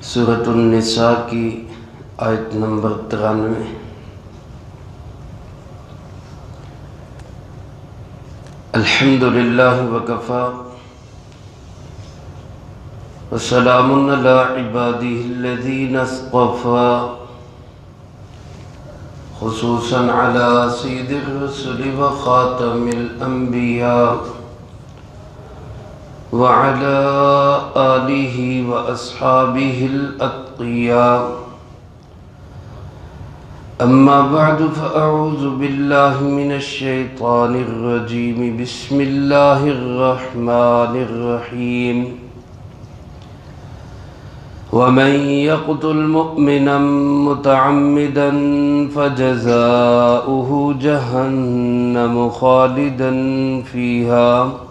سورۃ النساء کی آیت نمبر 93۔ الحمدللہ وکفی وسلام علی عبادہ الذین اصطفی، خصوصا علی سید الرسل وخاتم الانبیاء وعلى آلہ واصحابہ الاتقیاء۔ اما بعد فاعوذ باللہ من الشیطان الرجیم، بسم اللہ الرحمن الرحیم۔ ومن يقتل مؤمنا متعمدا فجزاؤه جهنم خالدا فيها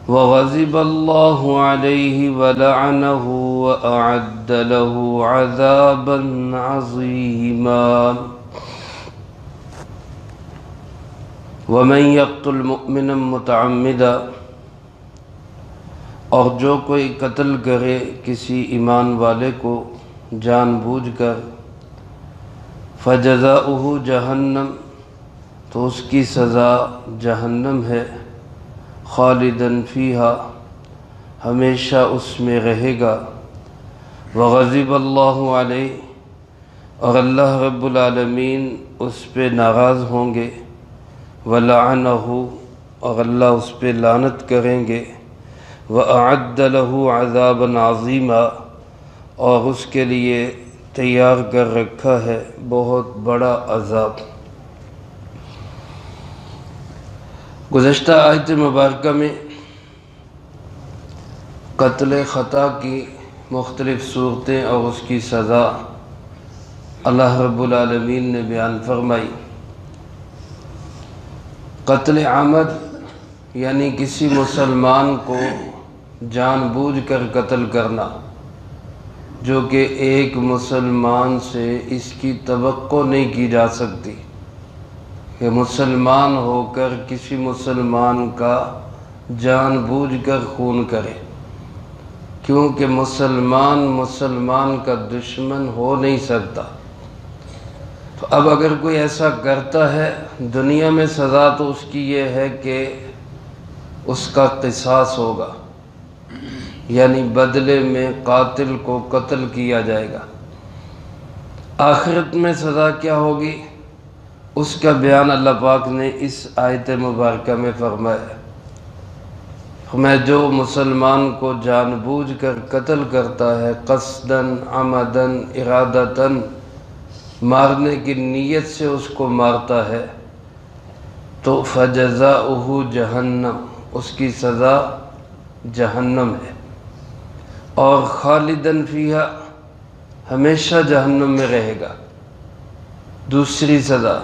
وغضب الله عليه ولعنه وأعد له عذابا عظيما۔ ومن يقتل مؤمنا متعمدا، اور جو کوئی قتل کرے کسی ایمان والے کو جان بوجھ کر، فجزاؤہ جہنم، تو اس کی سزا جہنم ہے، خالداً فیہا، ہمیشہ اس میں رہے گا، وغضب اللہ علیہ، اور اللہ رب العالمین اس پہ ناراض ہوں گے، ولعنہ، اور اللہ اس پہ لعنت کریں گے، وأعد له عذابا عظیما، اور اس کے لیے تیار کر رکھا ہے بہت بڑا عذاب۔ گزشتہ آیت مبارکہ میں قتل خطا کی مختلف صورتیں اور اس کی سزا اللہ رب العالمین نے بیان فرمائی۔ قتل عمد یعنی کسی مسلمان کو جان بوجھ کر قتل کرنا، جو کہ ایک مسلمان سے اس کی توقع نہیں کی جا سکتی کہ مسلمان ہو کر کسی مسلمان کا جان بوجھ کر خون کرے، کیونکہ مسلمان کا دشمن ہو نہیں سکتا۔ تو اب اگر کوئی ایسا کرتا ہے، دنیا میں سزا تو اس کی یہ ہے کہ اس کا قصاص ہوگا، یعنی بدلے میں قاتل کو قتل کیا جائے گا۔ آخرت میں سزا کیا ہوگی، اس کا بیان اللہ پاک نے اس آیت مبارکہ میں فرمایا۔ جو مسلمان کو جان بوجھ کر قتل کرتا ہے، قصداً عمداً ارادتاً، مارنے کی نیت سے اس کو مارتا ہے، تو فجزاؤہ جہنم، اس کی سزا جہنم ہے، اور خالداً فیہا، ہمیشہ جہنم میں رہے گا، دوسری سزا۔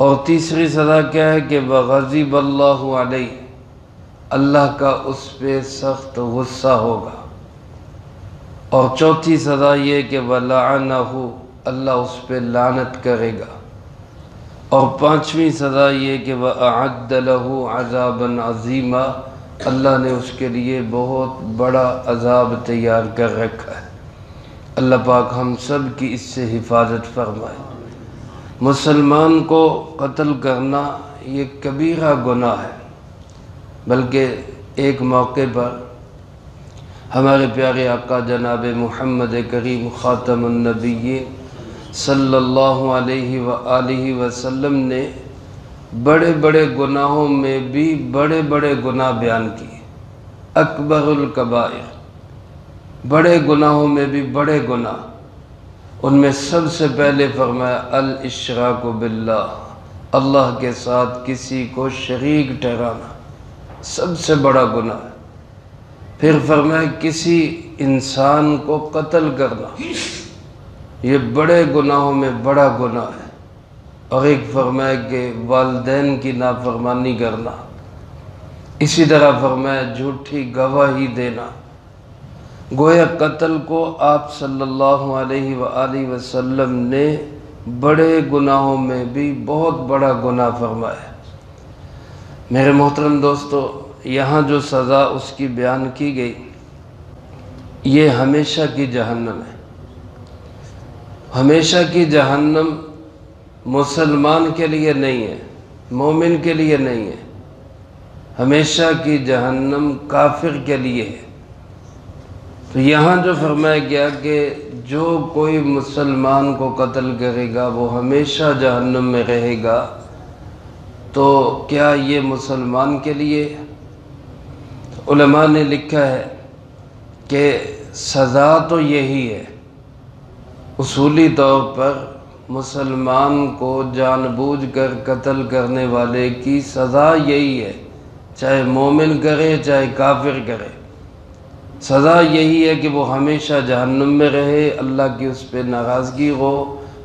اور تیسری سزا کیا ہے کہ وغضب اللہ علیہ، اللہ کا اس پہ سخت غصہ ہوگا۔ اور چوتھی سزا یہ کہ ولعنہ، اللہ اس پہ لعنت کرے گا۔ اور پانچویں سزا یہ کہ وأعد له عذابا عظیما، اللہ نے اس کے لیے بہت بڑا عذاب تیار کر رکھا ہے۔ اللہ پاک ہم سب کی اس سے حفاظت فرمائے۔ مسلمان کو قتل کرنا یہ کبیرہ گناہ ہے، بلکہ ایک موقع پر ہمارے پیارے آقا جناب محمد کریم خاتم النبیین صلی اللہ علیہ وآلہ وسلم نے بڑے بڑے گناہوں میں بھی بڑے بڑے گناہ بیان کیے، اکبر الکبائر، بڑے گناہوں میں بھی بڑے گناہ۔ ان میں سب سے پہلے فرمایا الاشراک باللہ، اللہ کے ساتھ کسی کو شریک ٹھہرانا سب سے بڑا گناہ ہے۔ پھر فرمایا کسی انسان کو قتل کرنا، یہ بڑے گناہوں میں بڑا گناہ ہے۔ اور ایک فرمایا کہ والدین کی نافرمانی کرنا، اسی طرح فرمایا جھوٹی گواہی دینا۔ گویا قتل کو آپ صلی اللہ علیہ وآلہ وسلم نے بڑے گناہوں میں بھی بہت بڑا گناہ فرمایا۔ میرے محترم دوستو، یہاں جو سزا اس کی بیان کی گئی، یہ ہمیشہ کی جہنم ہے۔ ہمیشہ کی جہنم مسلمان کے لیے نہیں ہے، مومن کے لیے نہیں ہے، ہمیشہ کی جہنم کافر کے لیے ہے۔ تو یہاں جو فرمایا گیا کہ جو کوئی مسلمان کو قتل کرے گا وہ ہمیشہ جہنم میں رہے گا، تو کیا یہ مسلمان کے لیے؟ علماء نے لکھا ہے کہ سزا تو یہی ہے، اصولی طور پر مسلمان کو جان بوجھ کر قتل کرنے والے کی سزا یہی ہے، چاہے مومن کرے چاہے کافر کرے، سزا یہی ہے کہ وہ ہمیشہ جہنم میں رہے، اللہ کی اس پہ ناراضگی ہو،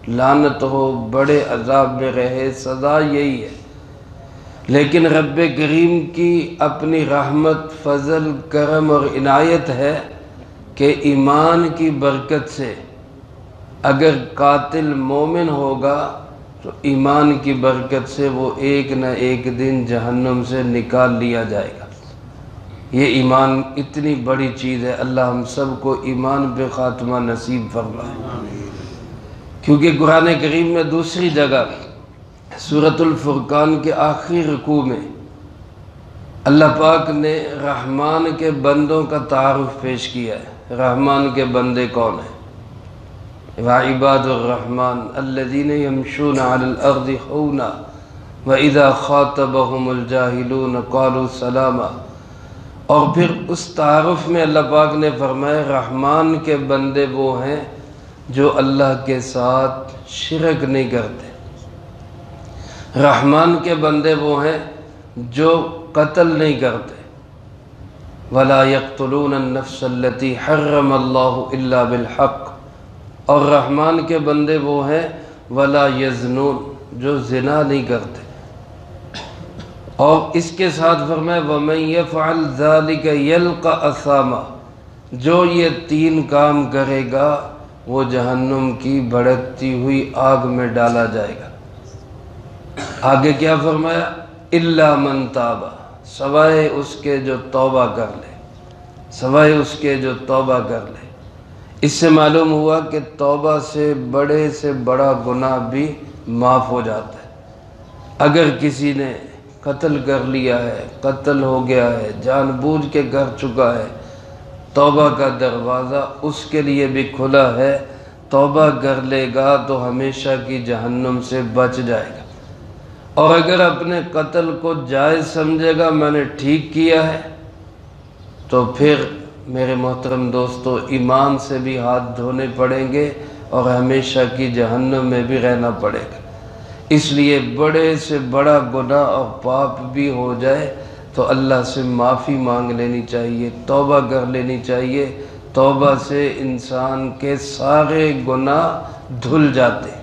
لعنت ہو، بڑے عذاب میں رہے، سزا یہی ہے۔ لیکن رب کریم کی اپنی رحمت، فضل، کرم اور عنایت ہے کہ ایمان کی برکت سے اگر قاتل مومن ہوگا تو ایمان کی برکت سے وہ ایک نہ ایک دن جہنم سے نکال لیا جائے گا۔ یہ ایمان اتنی بڑی چیز ہے، اللہ ہم سب کو ایمان پہ خاتمہ نصیب فرمائے۔ کیونکہ قرآن کریم میں دوسری جگہ سورۃ الفرقان کے آخری رکوع میں اللہ پاک نے رحمان کے بندوں کا تعارف پیش کیا ہے۔ رحمان کے بندے کون ہیں؟ وَعِبَادُ الرَّحْمَنِ الَّذِينَ يَمْشُونَ عَلَى الْأَرْضِ هَوْنًا وَإِذَا خَاطَبَهُمُ الْجَاهِلُونَ قَالُوا سَلَامًا۔ اور پھر اس تعارف میں اللہ پاک نے فرمایا رحمان کے بندے وہ ہیں جو اللہ کے ساتھ شرک نہیں کرتے، رحمان کے بندے وہ ہیں جو قتل نہیں کرتے، وَلَا يَقْتُلُونَ النَّفْسَ الَّتِي حَرَّمَ اللَّهُ إِلَّا بِالْحَقِّ، اور رحمان کے بندے وہ ہیں وَلَا يَزْنُونَ، جو زنا نہیں کرتے۔ اور اس کے ساتھ فرمائے وَمَن يَفْعَلْ ذَلِكَ يَلْقَ أَثَامًا، جو یہ تین کام کرے گا وہ جہنم کی بھڑکتی ہوئی آگ میں ڈالا جائے گا۔ آگے کیا فرمایا؟ إِلَّا مَن تَابَ، سوائے اس کے جو توبہ کر لے، سوائے اس کے جو توبہ کر لے۔ اس سے معلوم ہوا کہ توبہ سے بڑا گناہ بھی معاف ہو جاتا ہے۔ اگر کسی نے قتل کر لیا ہے، قتل ہو گیا ہے، جان بوجھ کے کر چکا ہے، توبہ کا دروازہ اس کے لیے بھی کھلا ہے، توبہ کر لے گا تو ہمیشہ کی جہنم سے بچ جائے گا۔ اور اگر اپنے قتل کو جائز سمجھے گا میں نے ٹھیک کیا ہے، تو پھر میرے محترم دوستو ایمان سے بھی ہاتھ دھونے پڑیں گے اور ہمیشہ کی جہنم میں بھی رہنا پڑے گا۔ اس لیے بڑے سے بڑا گناہ اور پاپ بھی ہو جائے تو اللہ سے معافی مانگ لینی چاہیے، توبہ کر لینی چاہیے۔ توبہ سے انسان کے سارے گناہ دھل جاتے ہیں۔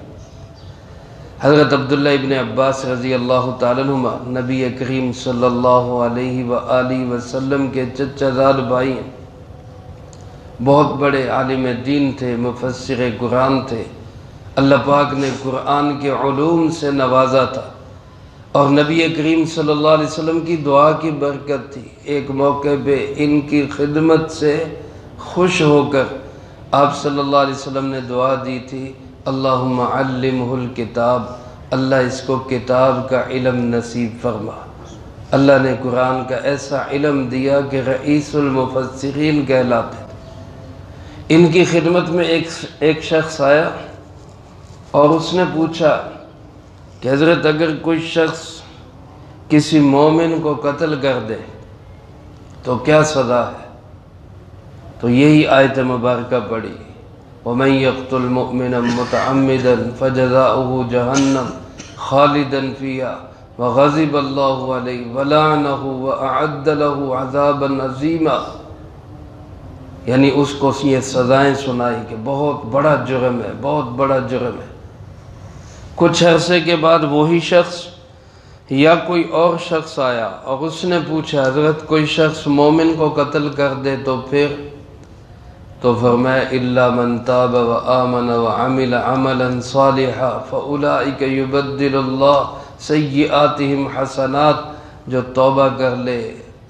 حضرت عبداللہ ابن عباس رضی اللہ تعالیٰ عنہما نبی کریم صلی اللہ علیہ وآلہ وسلم کے چچا زاد بھائی ہیں، بہت بڑے عالم دین تھے، مفسر قرآن تھے، اللہ پاک نے قرآن کے علوم سے نوازا تھا، اور نبی کریم صلی اللہ علیہ وسلم کی دعا کی برکت تھی۔ ایک موقع پہ ان کی خدمت سے خوش ہو کر آپ صلی اللہ علیہ وسلم نے دعا دی تھی، اللہم علمہ الکتاب، اللہ اس کو کتاب کا علم نصیب فرما۔ اللہ نے قرآن کا ایسا علم دیا کہ رئیس المفسرین کہلاتے۔ ان کی خدمت میں ایک شخص آیا اور اس نے پوچھا کہ حضرت اگر کوئی شخص کسی مومن کو قتل کر دے تو کیا سزا ہے؟ تو یہی آیت مبارکہ پڑھی، وَمَن يَقْتُلْ مُؤْمِنًا مُتَعَمِّدًا فَجَزَاؤُهُ جَهَنَّمُ خَالِدًا فِيهَا وَغَضِبَ اللَّهُ عَلَيْهِ وَلَعَنَهُ وَأَعَدَّ لَهُ عَذَابًا عَظِيمًا، یعنی اس کو یہ سزائیں سنائی کہ بہت بڑا جرم ہے، بہت بڑا جرم ہے۔ کچھ عرصے کے بعد وہی شخص یا کوئی اور شخص آیا اور اس نے پوچھا حضرت کوئی شخص مومن کو قتل کر دے تو پھر؟ تو فرمایا الا من تاب وآمن وعمل عملا صالحا فاولئک یبدل اللہ سیئاتہم حسنات، جو توبہ کر لے،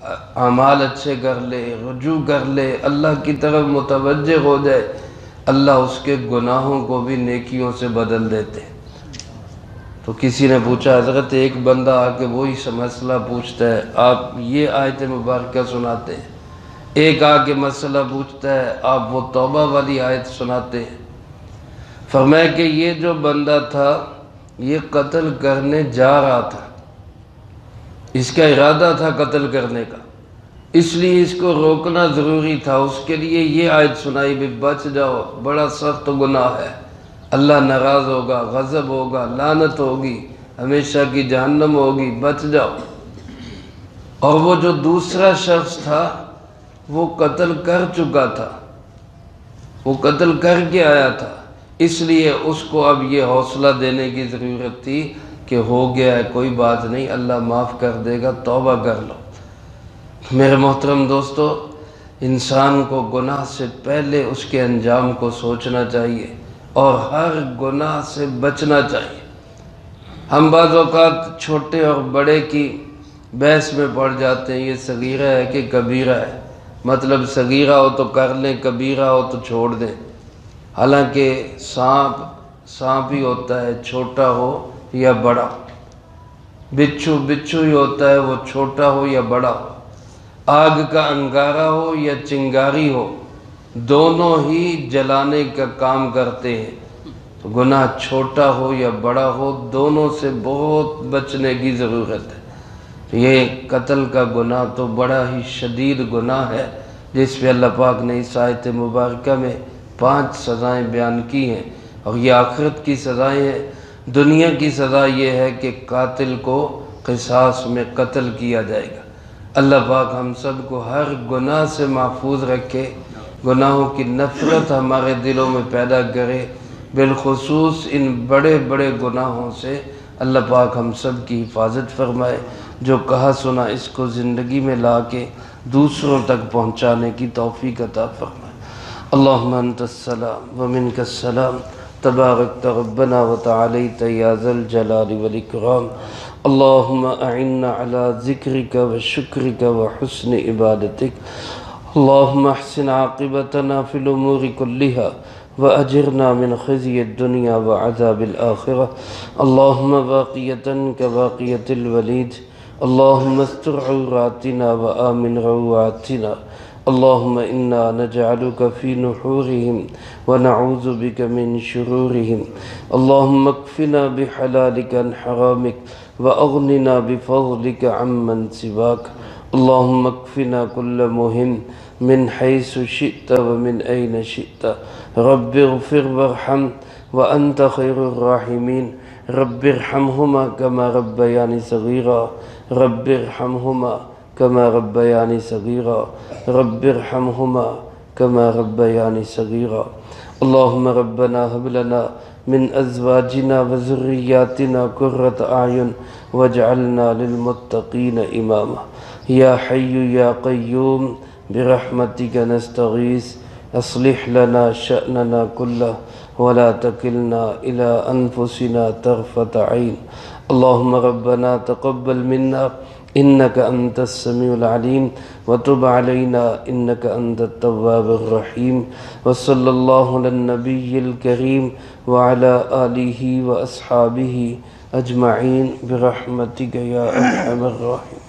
اعمال اچھے کر لے، رجوع کر لے، اللہ کی طرف متوجہ ہو جائے، اللہ اس کے گناہوں کو بھی نیکیوں سے بدل دیتے۔ تو کسی نے پوچھا حضرت ایک بندہ آ کے وہی مسئلہ پوچھتا ہے، آپ یہ آیت مبارکہ سناتے ہیں، ایک آ کے مسئلہ پوچھتا ہے، آپ وہ توبہ والی آیت سناتے ہیں۔ فرمایا کہ یہ جو بندہ تھا یہ قتل کرنے جا رہا تھا، اس کا ارادہ تھا قتل کرنے کا، اس لیے اس کو روکنا ضروری تھا، اس کے لیے یہ آیت سنائی بھی بچ جاؤ، بڑا سخت گناہ ہے، اللہ ناراض ہوگا، غضب ہوگا، لعنت ہوگی، ہمیشہ کی جہنم ہوگی، بچ جاؤ۔ اور وہ جو دوسرا شخص تھا وہ قتل کر چکا تھا، وہ قتل کر کے آیا تھا، اس لیے اس کو اب یہ حوصلہ دینے کی ضرورت تھی کہ ہو گیا ہے، کوئی بات نہیں، اللہ معاف کر دے گا، توبہ کر لو۔ میرے محترم دوستو، انسان کو گناہ سے پہلے اس کے انجام کو سوچنا چاہیے اور ہر گناہ سے بچنا چاہیے۔ ہم بعض اوقات چھوٹے اور بڑے کی بحث میں پڑ جاتے ہیں، یہ صغیرہ ہے کہ کبیرہ ہے، مطلب صغیرہ ہو تو کر لیں، کبیرہ ہو تو چھوڑ دیں، حالانکہ سانپ ہی ہوتا ہے، چھوٹا ہو یا بڑا، بچھو ہی ہوتا ہے، وہ چھوٹا ہو یا بڑا ہو، آگ کا انگارہ ہو یا چنگاری ہو، دونوں ہی جلانے کا کام کرتے ہیں۔ تو گناہ چھوٹا ہو یا بڑا ہو، دونوں سے بہت بچنے کی ضرورت ہے۔ یہ قتل کا گناہ تو بڑا ہی شدید گناہ ہے، جس پہ اللہ پاک نے اس آیت مبارکہ میں 5 سزائیں بیان کی ہیں، اور یہ آخرت کی سزائیں ہیں۔ دنیا کی سزا یہ ہے کہ قاتل کو قصاص میں قتل کیا جائے گا۔ اللہ پاک ہم سب کو ہر گناہ سے محفوظ رکھے، گناہوں کی نفرت ہمارے دلوں میں پیدا کرے، بالخصوص ان بڑے بڑے گناہوں سے اللہ پاک ہم سب کی حفاظت فرمائے۔ جو کہا سنا اس کو زندگی میں لا کے دوسروں تک پہنچانے کی توفیق عطا فرمائے۔ اللہم انت السلام ومنک السلام، تبارکت ربنا وتعالیت یا ذا الجلال والاکرام۔ اللہم اعنا علی ذکرک وشکرک وحسن عبادتک۔ اللہم احسن عاقبتنا فی الامور کلہا وأجرنا من خزي الدنيا وعذاب الآخرة۔ اللهم باقية كباقية الوليد، اللهم استر عوراتنا وآمن روعاتنا، اللهم إنا نجعلك في نحورهم ونعوذ بك من شرورهم، اللهم اكفنا بحلالك عن حرامك وأغننا بفضلك عمن سواك، اللهم اكفنا كل مهم من حيث شئت ومن أين شئت، رب اغفر وارحم وأنت خير الراحمين، رب ارحمهما كما ربياني صغيرا، رب ارحمهما كما ربياني صغيرا، رب ارحمهما كما ربياني صغيرا۔ اللهم ربنا هب لنا من أزواجنا وذرياتنا قرة أعين واجعلنا للمتقين إماما، يا حي يا قيوم برحمتك نستغيث، اصلح لنا شأننا كله ولا تكلنا إلى أنفسنا طرفة عين۔ اللهم ربنا تقبل منا إنك أنت السميع العليم وتب علينا إنك أنت التواب الرحيم، وصلى الله على النبي الكريم وعلى آله وأصحابه أجمعين برحمتك يا أرحم الراحمين۔